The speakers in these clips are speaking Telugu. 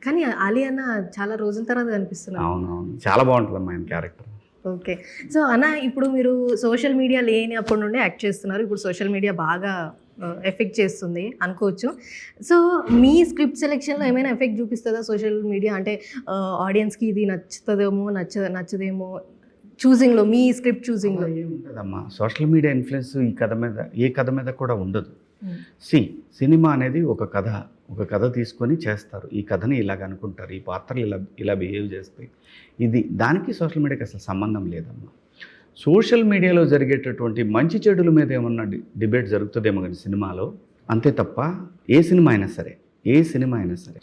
కానీ అలీ అన్న చాలా రోజుల తర్వాత కనిపిస్తున్నారు. అవునవును, చాలా బాగుంటుందమ్మా ఆయన క్యారెక్టర్. ఓకే. సో అన్న, ఇప్పుడు మీరు సోషల్ మీడియా లేనప్పటి నుండి యాక్ట్ చేస్తున్నారు. ఇప్పుడు సోషల్ మీడియా బాగా ఎఫెక్ట్ చేస్తుంది అనుకోవచ్చు. సో మీ స్క్రిప్ట్ సెలెక్షన్లో ఏమైనా ఎఫెక్ట్ చూపిస్తుందా సోషల్ మీడియా? అంటే ఆడియన్స్కి ఇది నచ్చుతుందేమో నచ్చదేమో చూసింగ్లో, మీ స్క్రిప్ట్ చూసింగ్లో ఏముంటుందమ్మా, సోషల్ మీడియా ఇన్ఫ్లుయెన్స్ ఈ కథ మీద ఏ కథ మీద కూడా ఉండదు. సినిమా అనేది ఒక కథ తీసుకొని చేస్తారు. ఈ కథని ఇలాగ అనుకుంటారు, ఈ పాత్రలు ఇలా బిహేవ్ చేస్తాయి. దానికి సోషల్ మీడియాకి అసలు సంబంధం లేదమ్మా. సోషల్ మీడియాలో జరిగేటటువంటి మంచి చెడుల మీద ఏమన్నా డిబేట్ జరుగుతుందేమో కానీ సినిమాలో, అంతే తప్ప ఏ సినిమా అయినా సరే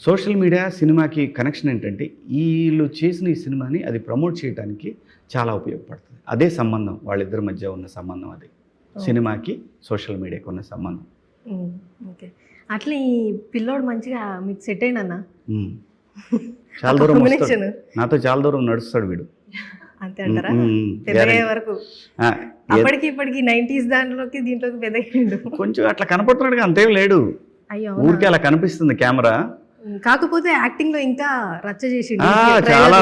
సోషల్ మీడియా సినిమాకి కనెక్షన్ ఏంటంటే వీళ్ళు చేసిన ఈ సినిమాని అది ప్రమోట్ చేయడానికి చాలా ఉపయోగపడుతుంది. అదే సంబంధం, వాళ్ళిద్దరి మధ్య ఉన్న సంబంధం అది, సినిమాకి సోషల్ మీడియాకి ఉన్న సంబంధం. ఓకే. అట్లా ఈ పిల్లోడు మంచిగా మీకు సెట్ అయినా చాలా దూరం వస్తాడు, నాతో చాలా దూరం నడుస్తాడు వీడు. అంతే అంటారా? పెద్దయ్యే వరకు అప్పటికి ఇప్పటికి 90s దాంట్లోకి దీంట్లోకి పెద్దయ్యిండు. కొంచెం అట్లా కనపడుతున్నాడు, అంతేం లేడు. అయ్యో, ఊరికే అలా కనిపిస్తుంది కెమెరా. కాకపోతే యాక్టింగ్ లో ఇంకా రచ్చ చేసి చాలా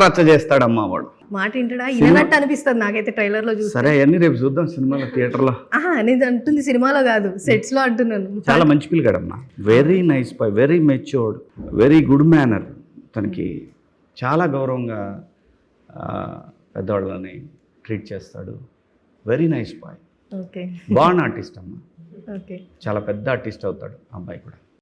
రచ్చ చేస్తాడమ్మా వాడు. మాట వింటాడా ఇన్నట్టు అనిపిస్తుంది నాకైతే ట్రైలర్ లో చూసి. సరే, అన్ని రేపు చూద్దాం సినిమాలో, థియేటర్లో. నేను అంటుంది సినిమాలో కాదు, సెట్స్ లో అంటున్నాను. చాలా మంచి పిల్లగాడమ్మా, very nice boy, very mature, very good manner. తనకి చాలా గౌరవంగా పెద్దవాళ్ళని ట్రీట్ చేస్తాడు. Very nice boy. ఓకే. బాగున్న ఆర్టిస్ట్ అమ్మా. ఓకే. చాలా పెద్ద ఆర్టిస్ట్ అవుతాడు అబ్బాయి కూడా.